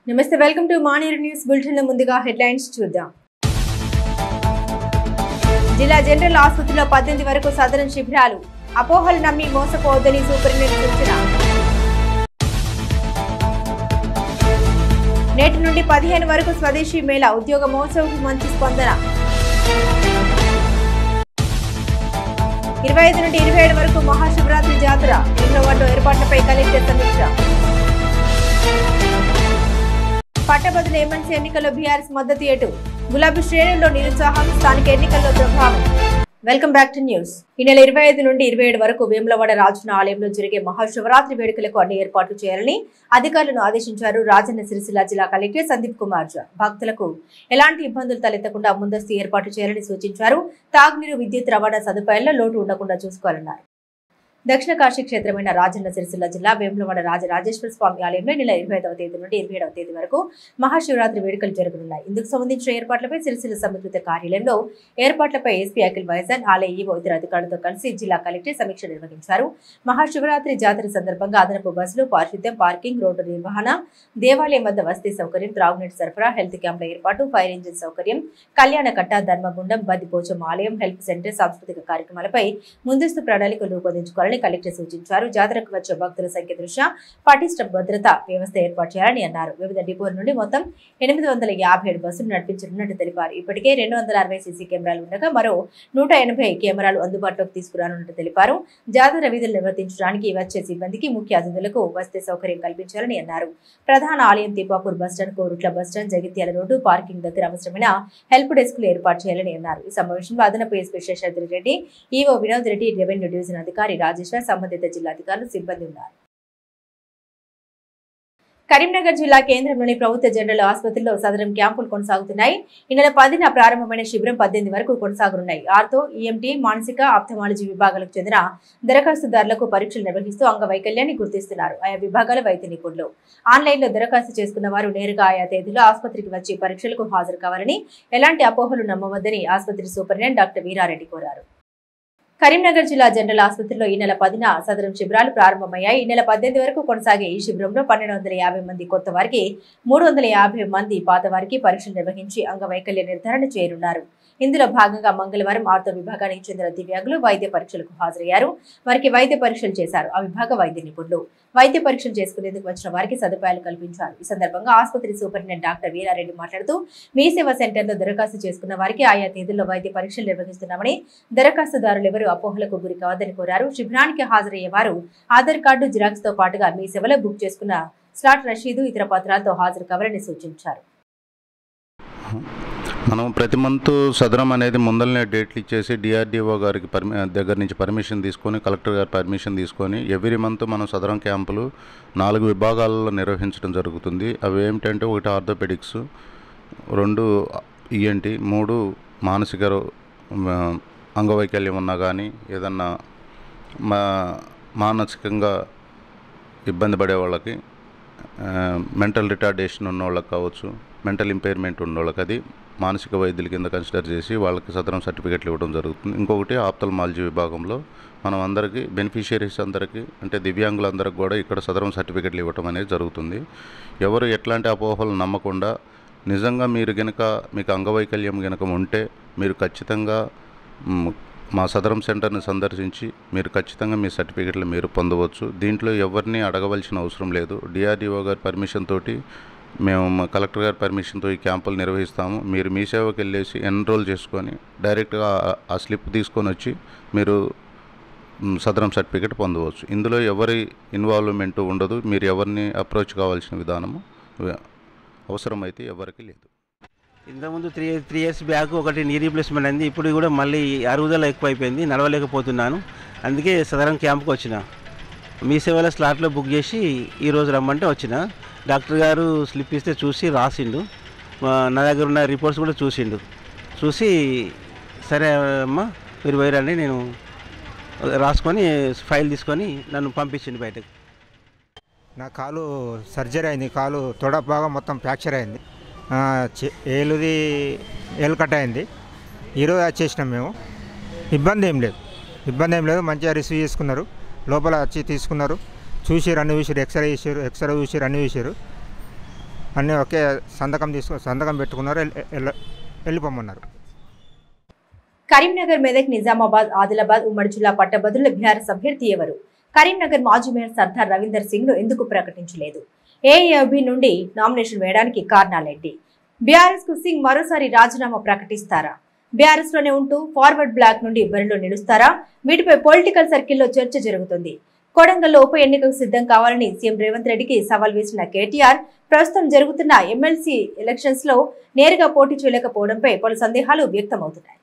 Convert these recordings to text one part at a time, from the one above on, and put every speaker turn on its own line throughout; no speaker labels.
నమస్తే welcome to Maneru news bulletin ముందుగా headlines చూద్దాం. జిల్లా జనరల్ ఆసుపత్రిలో 18 వరకు సదరన్ శిబిరాలు అపోహలు నమ్మి మోసపోవద్దని సూపరింటెండెంట్ సూచన. నేటి నుండి 15 వరకు స్వదేశీ మేళా ఉద్యోగ మహోత్సవం మంచి స్పందన. 25 నుండి 27 వరకు మహాశివరాత్రి జాతర వేములవాడలో ఏర్పాట్లపై కలెక్టర్ సమీక్ష. పట్టభద్రుల ఎమ్మెల్సీ ఎన్నికల్లో బీఆర్ఎస్ మద్దతు ఎటు గులాబీ శ్రేణుల్లో నిరుత్సాహం స్థానిక ఎన్నికల్లో ప్రభావం. Welcome back to news. ఈ నెల 25 నుండి 27 వరకు వేములవాడ రాజన్న ఆలయంలో జరిగే మహాశివరాత్రి వేడుకలకు అన్ని ఏర్పాట్లు చేయాలని అధికారులను ఆదేశించారు రాజన్న సిరిసిల్ల జిల్లా కలెక్టర్ సందీప్ కుమార్ ఝా. భక్తులకు ఎలాంటి ఇబ్బందులు తలెత్తకుండా ముందస్తు ఏర్పాటు చేయాలని సూచించారు. తాగునీరు, విద్యుత్ రవాణా సదుపాయాల్లో లోటు ఉండకుండా చూసుకోవాలన్నారు. దక్షిణ కాశీ క్షేత్రమైన రాజన్న సిరిసిల్ల జిల్లా వేములవాడ రాజరాజేశ్వర స్వామి ఆలయంలో నెల 25వ తేదీ నుండి 27వ తేదీ వరకు మహాశివరాత్రి వేడుకలు జరగనున్నాయి. ఇందుకు సంబంధించిన ఏర్పాట్లపై సిరిసిల్ల సమీకృత కార్యాలయంలో ఏర్పాట్లపై ఎస్పీ అఖిల్ వైజాగ్, ఆలయ ఈవో ఇతర అధికారులతో కలిసి జిల్లా కలెక్టర్ సమీక్ష నిర్వహించారు. మహాశివరాత్రి జాతర సందర్భంగా అదనపు బస్సులు, పారిశుద్ధ్యం, పార్కింగ్, రోడ్డు నిర్వహణ, దేవాలయం వద్ద వసతి సౌకర్యం, త్రాగునీటి సరఫరా, హెల్త్ క్యాంపుల ఏర్పాటు, ఫైర్ ఇంజిన్ సౌకర్యం, కళ్యాణ కట్ట, ధర్మగుండం, బద్దిపోచం ఆలయం, హెల్త్ సెంటర్, సాంస్కృతిక కార్యక్రమాలపై ముందస్తు ప్రణాళికలు రూపొందించుకోవాలని కలెక్టర్ సూచించారు. జాతరకు వచ్చే భక్తుల సంఖ్య దృష్ట్యా పటిష్ట భద్రతా వ్యవస్థ ఏర్పాటు చేయాలని అన్నారు. వివిధ డిపోల నుండి మొత్తం 857 బస్సులు నడిపించనున్నట్టు తెలిపారు. ఇప్పటికే 260 సీసీ కెమెరాలు ఉండగా మరో 180 కెమెరాలు అందుబాటులోకి తీసుకురానున్నట్టు తెలిపారు. జాతర విధులు నిర్వర్తించడానికి వచ్చే సిబ్బందికి, ముఖ్య అతిథులకు వసతి సౌకర్యం కల్పించాలని అన్నారు. ప్రధాన ఆలయం Tippapur bus stand, Korutla bus stand, Jagtial road, parking దగ్గర అవసరమైన హెల్ప్ డెస్క్లు ఏర్పాటు చేయాలని అన్నారు. ఈ సమావేశంలో అదనపు SP Seshadri Reddy, EO Vinod Reddy, revenue division అధికారి రాజేశ్వర్, సంబంధిత జిల్లాధికారులు, సిబ్బంది ఉన్నారు. కరీంనగర్ జిల్లా కేంద్రంలోని ప్రభుత్వ జనరల్ ఆసుపత్రిలో సదరం క్యాంపులు కొనసాగుతున్నాయి. ఈ నెల 10న ప్రారంభమైన శిబిరం 18 వరకు కొనసాగనున్నాయి. ఆర్థో, ఈఎంటీ, మానసిక, ఆప్థమాలజీ విభాగాలకు చెందిన దరఖాస్తుదారులకు పరీక్షలు నిర్వహిస్తూ అంగవైకల్యాన్ని గుర్తిస్తున్నారు. ఆయా విభాగాల వైద్య నిపుణులు ఆన్లైన్లో దరఖాస్తు చేసుకున్న వారు నేరుగా ఆయా తేదీలో ఆసుపత్రికి వచ్చి పరీక్షలకు హాజరు కావాలని, ఎలాంటి అపోహలు నమ్మవద్దని ఆసుపత్రి సూపరింటెండెంట్ డాక్టర్ వీరారెడ్డి కోరారు. కరీంనగర్ జిల్లా జనరల్ ఆసుపత్రిలో ఈ నెల 10న సదరం శిబిరాలు ప్రారంభమయ్యాయి. ఈ నెల 18 వరకు కొనసాగే ఈ శిబిరంలో 1250 మంది కొత్త వారికి, 350 మంది పాత వారికి పరీక్షలు నిర్వహించి అంగవైకల్య నిర్ధారణ చేయనున్నారు. ఇందులో భాగంగా మంగళవారం ఆర్థో విభాగానికి చెందిన దివ్యాంగులు వైద్య పరీక్షలకు హాజరయ్యారు. వారికి వైద్య పరీక్షలు చేశారు. ఆ విభాగ వైద్య నిపుణులు వైద్య పరీక్షలు చేసుకునేందుకు వచ్చిన వారికి సదుపాయాలు కల్పించారు. ఈ సందర్భంగా ఆసుపత్రి సూపరింటెండెంట్ డాక్టర్ వీరారెడ్డి మాట్లాడుతూ, మీ సేవా సెంటర్లో దరఖాస్తు చేసుకున్న వారికి ఆయా తేదీల్లో వైద్య పరీక్షలు నిర్వహిస్తున్నామని, దరఖాస్తుదారులు ఎవరు అపోహలకు గురి కావద్దని కోరారు. శిబిరానికి హాజరయ్యే వారు ఆధార్ కార్డు, జిరాక్స్ తో పాటుగా మీ సేవలో బుక్ చేసుకున్న స్లాట్ రసీదు, ఇతర పత్రాలతో హాజరు కావాలని సూచించారు.
మనం ప్రతి మంత్ సదరం అనేది ముందరనే డేట్లు ఇచ్చేసి డిఆర్డిఓ గారికి దగ్గర నుంచి పర్మిషన్ తీసుకొని, కలెక్టర్ గారి పర్మిషన్ తీసుకొని ఎవ్రీ మంత్ మనం సదరం క్యాంపులు 4 విభాగాలలో నిర్వహించడం జరుగుతుంది. అవి ఏమిటంటే, 1 ఆర్థోపెడిక్స్, 2 ఈఎన్టీ, 3 మానసిక అంగవైకల్యం ఉన్నా కానీ, ఏదన్నా మానసికంగా ఇబ్బంది పడే వాళ్ళకి, మెంటల్ రిటార్డేషన్ ఉన్న వాళ్ళకి కావచ్చు, మెంటల్ ఇంపైర్మెంట్ ఉన్న వాళ్ళకి అది మానసిక వైద్యుల కింద కన్సిడర్ చేసి వాళ్ళకి సదరం సర్టిఫికెట్లు ఇవ్వడం జరుగుతుంది. ఇంకొకటి ఆప్థల్మాలజీ విభాగంలో మనం అందరికీ, బెనిఫిషియరీస్ అందరికీ, అంటే దివ్యాంగులందరికీ కూడా ఇక్కడ సదరం సర్టిఫికెట్లు ఇవ్వడం అనేది జరుగుతుంది. ఎవరు ఎట్లాంటి అపోహలు నమ్మకుండా, నిజంగా మీరు గనక మీకు అంగవైకల్యం గనక ఉంటే మీరు ఖచ్చితంగా మా సదరం సెంటర్ని సందర్శించి మీరు ఖచ్చితంగా మీ సర్టిఫికెట్లు మీరు పొందవచ్చు. దీంట్లో ఎవరిని అడగవలసిన అవసరం లేదు. డిఆర్డిఓ గారి పర్మిషన్ తోటి, మేము కలెక్టర్ గారి పర్మిషన్తో ఈ క్యాంపులు నిర్వహిస్తాము. మీరు మీ సేవకి వెళ్ళేసి ఎన్రోల్ చేసుకొని డైరెక్ట్గా ఆ స్లిప్ తీసుకొని వచ్చి మీరు సదరం సర్టిఫికెట్ పొందవచ్చు. ఇందులో ఎవరి ఇన్వాల్వ్మెంట్ ఉండదు. మీరు ఎవరిని అప్రోచ్ కావాల్సిన విధానము అవసరమైతే ఎవరికి లేదు.
ఇంతకుముందు 3 ఇయర్స్ బ్యాక్ ఒకటి నీ రీప్లేస్మెంట్ అయింది. ఇప్పుడు కూడా మళ్ళీ అరుగుదల ఎక్కువైపోయింది, నడవలేకపోతున్నాను. అందుకే సదరం క్యాంప్కి వచ్చిన. మీ సేవల స్లాట్లో బుక్ చేసి ఈరోజు రమ్మంటే వచ్చిన. డాక్టర్ గారు స్లిప్ ఇస్తే చూసి రాసిండు. నా దగ్గర ఉన్న రిపోర్ట్స్ కూడా చూసి సరే అమ్మా మీరు పోయిరండి, నేను రాసుకొని ఫైల్ తీసుకొని నన్ను పంపించింది బయటకు.
నా కాలు సర్జరీ అయింది. కాలు తొడ భాగం మొత్తం ఫ్రాక్చర్ అయింది. ఏలు కట్ అయింది. ఈరోజు వచ్చేసినాం మేము. ఇబ్బంది ఏం లేదు. మంచిగా రిసీవ్ చేసుకున్నారు. లోపల వచ్చి తీసుకున్నారు, చూసి రన్ను చూసారు, ఎక్స్రే చూసారు, ఎక్స్రే చూసి రన్ను చూసారు. అన్నీ ఒకే సంతకం పెట్టుకున్నారు, వెళ్ళిపోమన్నారు.
కరీంనగర్, మెదక్, నిజామాబాద్, ఆదిలాబాద్ ఉమ్మడి జిల్లా పట్టభద్రుల బీఆర్ఎస్ అభ్యర్థి ఎవరు? కరీంనగర్ మాజీ మేయర్ సర్దార్ రవీందర్ సింగ్ ను ఎందుకు ప్రకటించలేదు? ఏఏబీ నుండి నామినేషన్ వేయడానికి కారణాలేంటి? బీఆర్ఎస్ కు సింగ్ మరోసారి రాజీనామా ప్రకటిస్తారా? బీఆర్ఎస్ లోనే ఉంటూ ఫార్వర్డ్ బ్లాక్ నుండి బరిలో నిలుస్తారా? వీటిపై పొలిటికల్ సర్కిల్లో చర్చ జరుగుతుంది. కొడంగల్లో ఉప ఎన్నికకు సిద్ధం కావాలని సీఎం రేవంత్ రెడ్డికి సవాల్ వేసిన కేటీఆర్ ప్రస్తుతం జరుగుతున్న ఎమ్మెల్సీ ఎలక్షన్స్ లో నేరుగా పోటీ చేయలేకపోవడంపై పలు సందేహాలు వ్యక్తమవుతున్నాయి.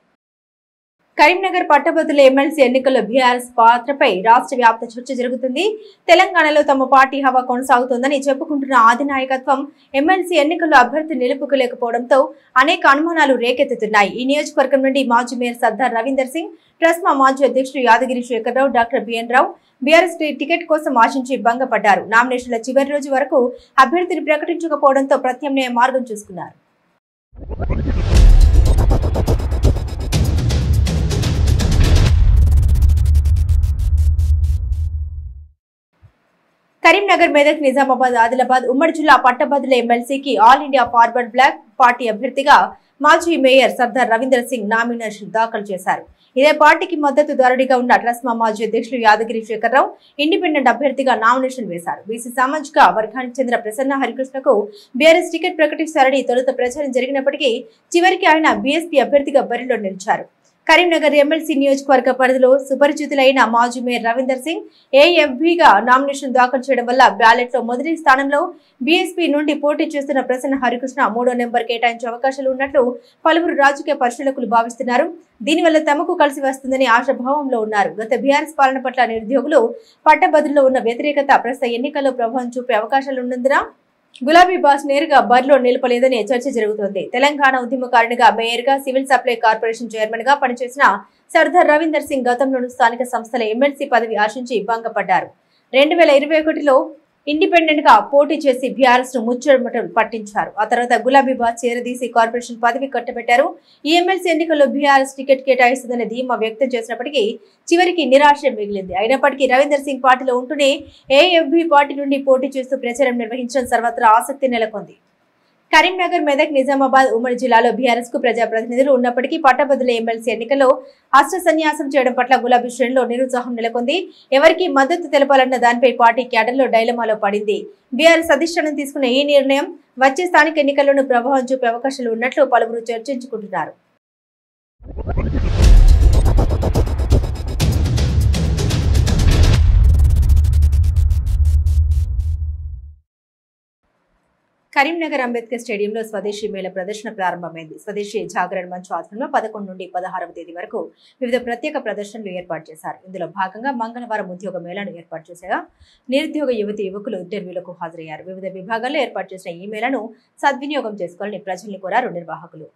కరీంనగర్ పట్టభద్రుల ఎమ్మెల్సీ ఎన్నికల్లో బీఆర్ఎస్ పాత్రపై రాష్ట్ర వ్యాప్త చర్చ జరుగుతుంది. తెలంగాణలో తమ పార్టీ హవా కొనసాగుతోందని చెప్పుకుంటున్న అధినాయకత్వం ఎమ్మెల్సీ ఎన్నికల్లో అభ్యర్థి నిలుపుకోలేకపోవడంతో అనేక అనుమానాలు రేకెత్తుతున్నాయి. ఈ నియోజకవర్గం నుండి మాజీ మేయర్ సర్దార్ రవీందర్ సింగ్, ట్రస్మా మాజీ అధ్యక్షుడు యాదగిరి శేఖర్రావు, డాక్టర్ బిఎన్ రావు బీఆర్ఎస్ టికెట్ కోసం ఆశించి భంగపడ్డారు. నామినేషన్ల చివరి రోజు వరకు అభ్యర్థిని ప్రకటించకపోవడంతో ప్రత్యామ్నాయ మార్గం చూసుకున్నారు. కరీంనగర్, మెదక్, నిజామాబాద్, ఆదిలాబాద్ ఉమ్మడి జిల్లా పట్టభద్రుల ఎమ్మెల్సీకి all India forward bloc party అభ్యర్థిగా మాజీ మేయర్ సర్దార్ రవీందర్ సింగ్ నామినేషన్ దాఖలు చేశారు. ఇదే పార్టీకి మద్దతుదారుడిగా ఉన్న ట్రస్మా మాజీ అధ్యక్షులు యాదగిరి శేఖర్రావు ఇండిపెండెంట్ అభ్యర్థిగా నామినేషన్ వేశారు. బీసీ సామాజిక వర్గానికి చెందిన ప్రసన్న హరికృష్ణకు బీఆర్ఎస్ టికెట్ ప్రకటిస్తారని తొలుత ప్రచారం జరిగినప్పటికీ చివరికి ఆయన బీఎస్పీ అభ్యర్థిగా బరిలో నిలిచారు. కరీంనగర్ ఎమ్మెల్సీ నియోజకవర్గ పరిధిలో సుపరిచితులైన మాజీ మేయర్ రవీందర్ సింగ్ ఏఎఫ్బీగా నామినేషన్ దాఖలు చేయడం వల్ల బ్యాలెట్ లో మొదటి స్థానంలో బీఎస్పీ నుండి పోటీ చేస్తున్న ప్రసన్న హరికృష్ణ 3వ నెంబర్ కేటాయించే అవకాశాలు ఉన్నట్లు పలువురు రాజకీయ పరిశీలకులు భావిస్తున్నారు. దీనివల్ల తమకు కలిసి వస్తుందని ఆశాభావంలో ఉన్నారు. గత బీఆర్ఎస్ పాలన పట్ల నిరుద్యోగులు, పట్టభద్రుల్లో ఉన్న వ్యతిరేకత ప్రస్తుత ఎన్నికల్లో ప్రభావం చూపే అవకాశాలున్నందున గులాబీ బాస్ నేరుగా బరిలో నిలపలేదనే చర్చ జరుగుతోంది. తెలంగాణ ఉద్యమకారునిగా, మేయర్ గా, సివిల్ సప్లై కార్పొరేషన్ చైర్మన్ గా పనిచేసిన సర్దార్ రవీందర్ సింగ్ గతంలోని స్థానిక సంస్థల ఎమ్మెల్సీ పదవి ఆశించి భంగపడ్డారు. 2021లో ఇండిపెండెంట్ గా పోటీ చేసి బీఆర్ఎస్ ను ముచ్చమటలు పట్టించారు. ఆ తర్వాత గులాబీ బాస్ చేరదీసి కార్పొరేషన్ పదవి కట్టబెట్టారు. ఈ ఎమ్మెల్సీ ఎన్నికల్లో బీఆర్ఎస్ టికెట్ కేటాయిస్తుందనే ధీమా వ్యక్తం చేసినప్పటికీ చివరికి నిరాశ మిగిలింది. అయినప్పటికీ రవీందర్ సింగ్ పార్టీలో ఉంటూనే ఏఎఫ్బీ పార్టీ నుండి పోటీ చేస్తూ ప్రచారం నిర్వహించడం సర్వత్రా ఆసక్తి నెలకొంది. కరీంనగర్, మెదక్, నిజామాబాద్ ఉమ్మడి జిల్లాలో బీఆర్ఎస్ కు ప్రజాప్రతినిధులు ఉన్నప్పటికీ పట్టభద్రుల ఎమ్మెల్సీ ఎన్నికల్లో అస్త్ర సన్యాసం చేయడం పట్ల గులాబీ శ్రేణిలో నిరుత్సాహం నెలకొంది. ఎవరికి మద్దతు తెలపాలన్న దానిపై పార్టీ క్యాడర్లో డైలమాలో పడింది. బీఆర్ఎస్ అధిష్టానం తీసుకున్న ఈ నిర్ణయం వచ్చే స్థానిక ఎన్నికల్లోనూ ప్రభావం చూపే అవకాశాలు ఉన్నట్లు పలువురు చర్చించుకుంటున్నారు. కరీంనగర్ అంబేద్కర్ స్టేడియంలో స్వదేశీ మేళ ప్రదర్శన ప్రారంభమైంది. స్వదేశీ జాగరణ మంచ్ ఆధ్వర్యంలో 11 నుండి 16వ తేదీ వరకు వివిధ ప్రత్యేక ప్రదర్శనలు ఏర్పాటు చేశారు. ఇందులో భాగంగా మంగళవారం ఉద్యోగ మేళాను ఏర్పాటు చేశారు. నిరుద్యోగ యువకులు ఇంటర్వ్యూలకు హాజరయ్యారు. వివిధ విభాగాల్లో ఏర్పాటు చేసిన ఈ మేళను సద్వినియోగం చేసుకోవాలని ప్రజల్ని కోరారు నిర్వాహకులు.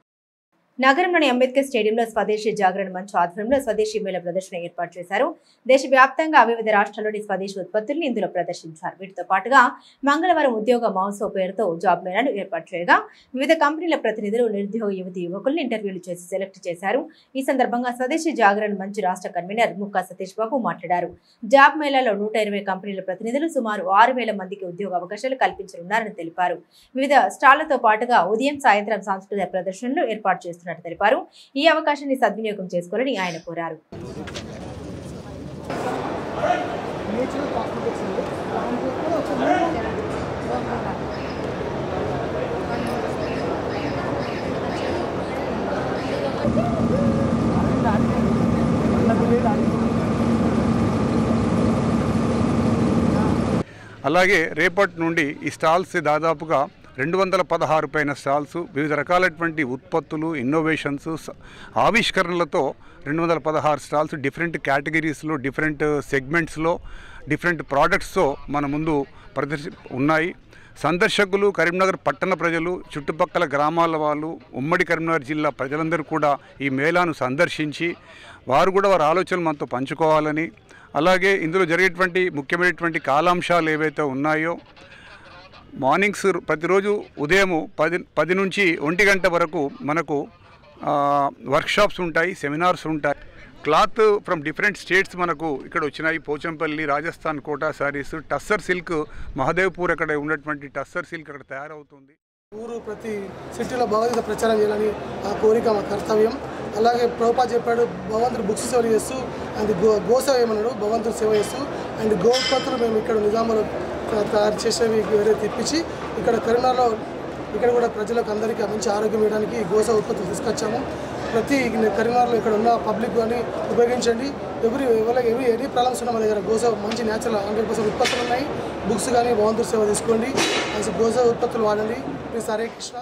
నగరంలోని అంబేద్కర్ స్టేడియంలో స్వదేశీ జాగరణ మంచ్ ఆధ్వర్యంలో స్వదేశీ మేళ ప్రదర్శన ఏర్పాటు చేశారు. దేశవ్యాప్తంగా వివిధ రాష్ట్రాల్లోని స్వదేశీ ఉత్పత్తులను ఇందులో ప్రదర్శించారు. వీటితో పాటుగా మంగళవారం ఉద్యోగ మహోత్సవ్ పేరుతో జాబ్ మేళాను ఏర్పాటు చేయగా వివిధ కంపెనీల ప్రతినిధులు నిరుద్యోగ యువకులను ఇంటర్వ్యూలు చేసి సెలెక్ట్ చేశారు. ఈ సందర్భంగా స్వదేశీ జాగరణ మంచ్ రాష్ట్ర కన్వీనర్ ముక్కా సతీష్ బాబు మాట్లాడారు. జాబ్ మేళాలో 120 కంపెనీల ప్రతినిధులు సుమారు 6,000 మందికి ఉద్యోగ అవకాశాలు కల్పించనున్నారని తెలిపారు. వివిధ స్టాళ్లతో పాటుగా ఉదయం, సాయంత్రం సాంస్కృతిక ప్రదర్శనలు ఏర్పాటు చేస్తున్నారు తెలిపారు. ఈ అవకాశాన్ని సద్వినియోగం చేసుకోవాలని ఆయన కోరారు.
అలాగే రేపటి నుండి ఈ స్టాల్స్ దాదాపుగా 216 పైన స్టాల్స్, వివిధ రకాలైనటువంటి ఉత్పత్తులు, ఇన్నోవేషన్స్, ఆవిష్కరణలతో 216 స్టాల్స్ డిఫరెంట్ కేటగిరీస్లో, డిఫరెంట్ సెగ్మెంట్స్లో, డిఫరెంట్ ప్రోడక్ట్స్తో మన ముందు ఉన్నాయి. సందర్శకులు, కరీంనగర్ పట్టణ ప్రజలు, చుట్టుపక్కల గ్రామాల వాళ్ళు, ఉమ్మడి కరీంనగర్ జిల్లా ప్రజలందరూ కూడా ఈ మేళాను సందర్శించి వారు కూడా వారి ఆలోచనలు మనతో పంచుకోవాలని, అలాగే ఇందులో జరిగేటువంటి ముఖ్యమైనటువంటి కాలాంశాలు ఏవైతే ఉన్నాయో మార్నింగ్స్ ప్రతిరోజు ఉదయం 10 నుంచి 1 గంట వరకు మనకు వర్క్షాప్స్ ఉంటాయి, సెమినార్స్ ఉంటాయి. క్లాత్ ఫ్రమ్ డిఫరెంట్ స్టేట్స్ మనకు ఇక్కడ వచ్చినాయి. పోచంపల్లి, రాజస్థాన్ కోటా శారీస్, టస్సర్ సిల్క్, మహదేవ్పూర్ అక్కడ ఉన్నటువంటి టస్సర్ సిల్క్ అక్కడ తయారవుతుంది.
ఊరు ప్రతి సిటీలో భగవద్గీత ప్రచారం చేయాలని ఆ కోరిక మా కర్తవ్యం. అలాగే ప్రభుపాద చెప్పాడు, భగవంతుడు బుక్స్ సేవ చేస్తూ అండ్ గోసేవ ఏమన్నాడు, భగవంతుడు సేవ చేస్తూ అండ్ గోపత్తులు మేము ఇక్కడ నిజాంలో తయారు చేసేవి వేరే తెప్పించి ఇక్కడ కరీంనగర్లో ఇక్కడ కూడా ప్రజలకు అందరికీ మంచి ఆరోగ్యం ఇవ్వడానికి గోసేవ ఉత్పత్తులు తీసుకొచ్చాము. ప్రతి కరీంనగర్లో ఇక్కడ ఉన్న పబ్లిక్ కానీ ఉపయోగించండి. ఎనీ ప్రాబ్లమ్స్ ఉన్న మా దగ్గర గోసేవ మంచి న్యాచురల్ 100% ఉత్పత్తులు ఉన్నాయి. బుక్స్ కానీ భగవంతుడి సేవ తీసుకోండి, గోసేవ ఉత్పత్తులు వాడండి. ప్లీజ్. హరే కృష్ణ.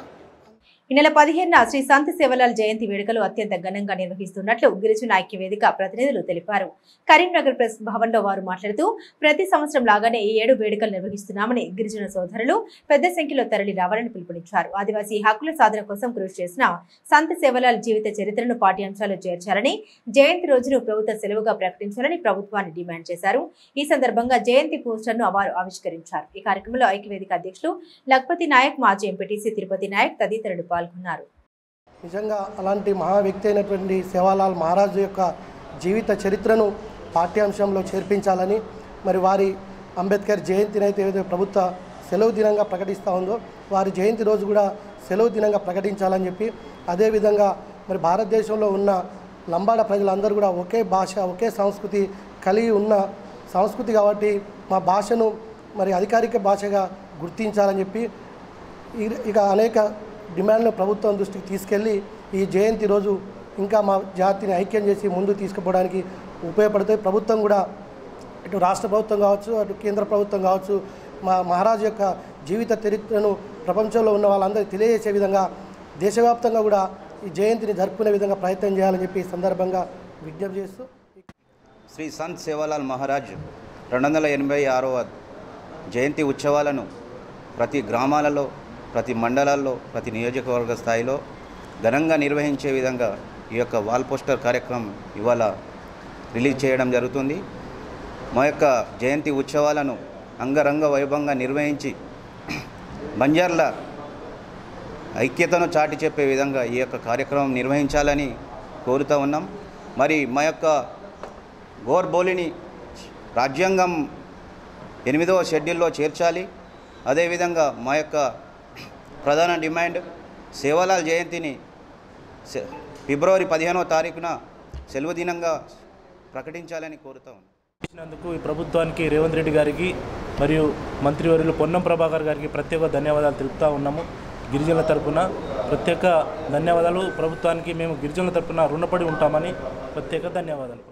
ఈ నెల 15న శ్రీ సంత్ సేవలాల్ జయంతి వేడుకలు అత్యంత ఘనంగా నిర్వహిస్తున్నట్లు గిరిజన ఐక్య వేదిక ప్రతినిధులు తెలిపారు. కరీంనగర్ ప్రెస్ భవన్లో వారు మాట్లాడుతూ ప్రతి సంవత్సరం లాగానే ఈ 7 వేడుకలు నిర్వహిస్తున్నామని, గిరిజన సోదరులు పెద్ద సంఖ్యలో తరలి రావాలని పిలుపునిచ్చారు. ఆదివాసీ హక్కుల సాధన కోసం కృషి చేసిన సంత్ సేవలాల్ జీవిత చరిత్రను పాఠ్యాంశాలు చేర్చాలని, జయంతి రోజును ప్రభుత్వ సెలవుగా ప్రకటించాలని ప్రభుత్వాన్ని డిమాండ్ చేశారు. ఈ సందర్భంగా జయంతి పోస్టర్ను వారు ఆవిష్కరించారు. ఈ కార్యక్రమంలో ఐక్య వేదిక అధ్యక్షులు లక్పతి నాయక్, మాజీ ఎంపీటీసీ తిరుపతి నాయక్ తదితరులు పాల్గొన్నారు.
నిజంగా అలాంటి మహా వ్యక్తి అయినటువంటి సేవాలాల్ మహారాజు యొక్క జీవిత చరిత్రను పాఠ్యాంశంలో చేర్పించాలని, మరి వారి అంబేద్కర్ జయంతిని అయితే ఏదైతే ప్రభుత్వ సెలవు దినంగా ప్రకటిస్తూ ఉందో వారి జయంతి రోజు కూడా సెలవు దినంగా ప్రకటించాలని చెప్పి, అదేవిధంగా మరి భారతదేశంలో ఉన్న లంబాడ ప్రజలందరూ కూడా ఒకే భాష, ఒకే సంస్కృతి కలిగి ఉన్న సంస్కృతి కాబట్టి మా భాషను మరి అధికారిక భాషగా గుర్తించాలని చెప్పి ఇక అనేక డిమాండ్ను ప్రభుత్వం దృష్టికి తీసుకెళ్ళి ఈ జయంతి రోజు ఇంకా మా జాతిని ఐక్యం చేసి ముందుకు తీసుకుపోవడానికి ఉపయోగపడుతుంది. ప్రభుత్వం కూడా ఇటు రాష్ట్ర ప్రభుత్వం కావచ్చు, అటు కేంద్ర ప్రభుత్వం కావచ్చు, మా మహారాజు యొక్క జీవిత చరిత్రను ప్రపంచంలో ఉన్న వాళ్ళందరికీ తెలియజేసే విధంగా దేశవ్యాప్తంగా కూడా ఈ జయంతిని జరుపుకునే విధంగా ప్రయత్నం చేయాలని చెప్పి ఈ సందర్భంగా విజ్ఞప్తి చేస్తూ,
శ్రీ సంత్ సేవాలాల్ మహారాజ్ 286వ జయంతి ఉత్సవాలను ప్రతి గ్రామాలలో, ప్రతి మండలాల్లో, ప్రతి నియోజకవర్గ స్థాయిలో ఘనంగా నిర్వహించే విధంగా ఈ యొక్క వాల్ పోస్టర్ కార్యక్రమం ఇవాళ రిలీజ్ చేయడం జరుగుతుంది. మా యొక్క జయంతి ఉత్సవాలను అంగరంగ వైభవంగా నిర్వహించి బంజార్ల ఐక్యతను చాటి చెప్పే విధంగా ఈ యొక్క కార్యక్రమం నిర్వహించాలని కోరుతూ ఉన్నాం. మరి మా యొక్క గోర్బోలిని రాజ్యాంగం 8వ షెడ్యూల్లో చేర్చాలి. అదేవిధంగా మా యొక్క ప్రధాన డిమాండ్ సేవాలాల్ జయంతిని ఫిబ్రవరి 15వ తారీఖున సెలవు దినంగా ప్రకటించాలని కోరుతాం.
ఈ ప్రభుత్వానికి రేవంత్ రెడ్డి గారికి మరియు మంత్రివర్యులు పొన్నం ప్రభాకర్ గారికి ప్రత్యేక ధన్యవాదాలు తెలుపుతూ ఉన్నాము. గిరిజనుల తరపున ప్రత్యేక ధన్యవాదాలు. ప్రభుత్వానికి మేము గిరిజనుల తరపున రుణపడి ఉంటామని ప్రత్యేక ధన్యవాదాలు.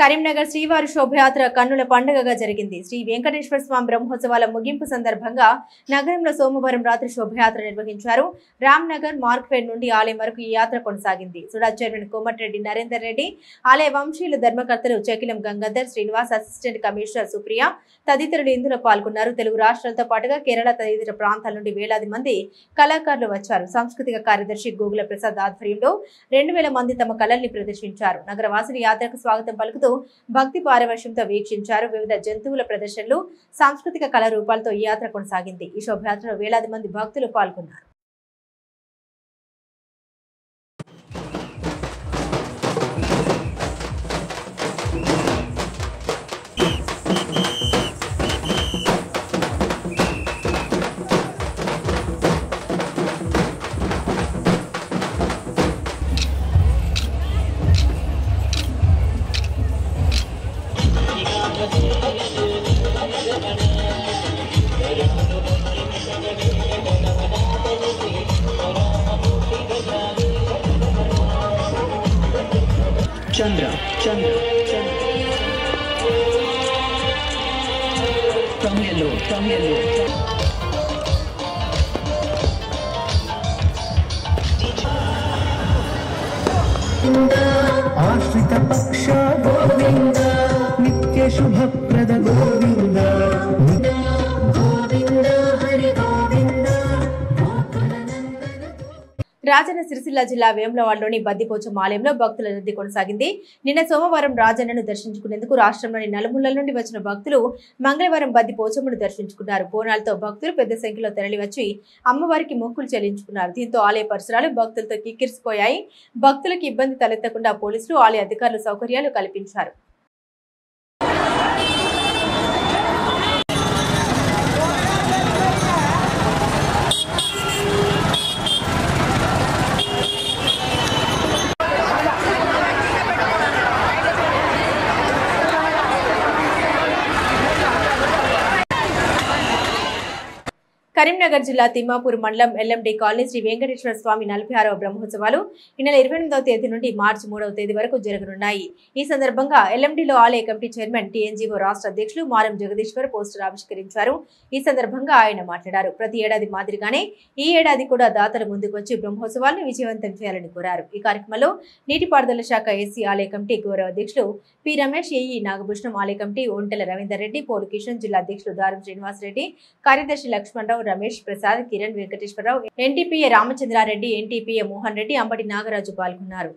కరీంనగర్ శ్రీవారి శోభయాత్ర కన్నుల పండుగగా జరిగింది. శ్రీ వెంకటేశ్వర స్వామి బ్రహ్మోత్సవాల ముగింపు సందర్భంగా నగరంలో సోమవారం రాత్రి శోభయాత్ర నిర్వహించారు. రామ్నగర్ మార్క్ఫెడ్ నుండి ఆలయం వరకు ఈ యాత్ర కొనసాగింది. సుడా చైర్మన్ కోమటిరెడ్డి నరేందర్ రెడ్డి, ఆలయ వంశీయులు ధర్మకర్తలు చకిలం గంగాధర్, శ్రీనివాస్, అసిస్టెంట్ కమిషనర్ సుప్రియ తదితరులు ఇందులో పాల్గొన్నారు. తెలుగు రాష్ట్రాలతో పాటుగా కేరళ తదితర ప్రాంతాల నుండి వేలాది మంది కళాకారులు వచ్చారు. సాంస్కృతిక కార్యదర్శి గోగుల ప్రసాద్ ఆధ్వర్యంలో 2000 మంది తమ కళల్ని ప్రదర్శించారు. నగరవాసులు యాత్రకు స్వాగతం పలుకుతూ భక్తి పారవశ్యంతో వీక్షించారు. వివిధ జంతువుల ప్రదర్శనలు, సాంస్కృతిక కళారూపాలతో ఈ యాత్ర కొనసాగింది. ఈ శోభయాత్రలో వేలాది మంది భక్తులు పాల్గొన్నారు.
Chandra. From yellow. Ashita Paksha Govinda, Nitya Shubha Prada Govinda, Govinda Hari Govinda.
Rajanna Sircilla జిల్లా వేములవాడలోని బద్దిపోచమ్మ ఆలయంలో భక్తుల రద్దీ కొనసాగింది. నిన్న సోమవారం రాజన్నను దర్శించుకునేందుకు రాష్ట్రంలోని నలుమూలల నుండి వచ్చిన భక్తులు మంగళవారం బద్దిపోచమ్మను దర్శించుకున్నారు. బోనాలతో భక్తులు పెద్ద సంఖ్యలో తరలివచ్చి అమ్మవారికి మొక్కులు చెల్లించుకున్నారు. దీంతో ఆలయ పరిసరాలు భక్తులతో కిక్కిరిసిపోయాయి. భక్తులకు ఇబ్బంది తలెత్తకుండా పోలీసులు, ఆలయ అధికారులు సౌకర్యాలు కల్పించారు. కరీంనగర్ జిల్లా తిమ్మాపూర్ మండలం ఎల్ఎండి కాలనీ శ్రీ వెంకటేశ్వర స్వామి 46వ బ్రహ్మోత్సవాలు ఈ నెల 28వ తేదీ నుండి మార్చి 3వ తేదీ వరకు జరగనున్నాయి. ఈ సందర్భంగా ఎల్ఎండిలో ఆలయ కమిటీ చైర్మన్ టీఎన్జీఓ రాష్ట్ర అధ్యక్షులు మారం జగదీశ్వర్ పోస్టర్ ఆవిష్కరించారు. ఈ సందర్భంగా ఆయన మాట్లాడారు. ప్రతి ఏడాది మాదిరిగానే ఈ ఏడాది కూడా దాతలు ముందుకు వచ్చి బ్రహ్మోత్సవాలను విజయవంతం చేయాలని కోరారు. ఈ కార్యక్రమంలో నీటిపారుదల శాఖ ఎస్సీ ఆలయ కమిటీ గౌరవ అధ్యక్షులు పి రమేష్, ఏఈ నాగభూషణం, ఆలయ కమిటీ ఒంటెల రవీందర్ రెడ్డి, పోలు కిషన్, జిల్లా అధ్యక్షులు దారం శ్రీనివాస్ రెడ్డి, కార్యదర్శి లక్ష్మణరావు, రమేష్, ప్రసాద్, కిరణ్, వెంకటేశ్వరరావు, ఎన్టీపీఏ రామచంద్రారెడ్డి, ఎన్టీపీఏ మోహన్ రెడ్డి, అంబటి నాగరాజు పాల్గొన్నారు.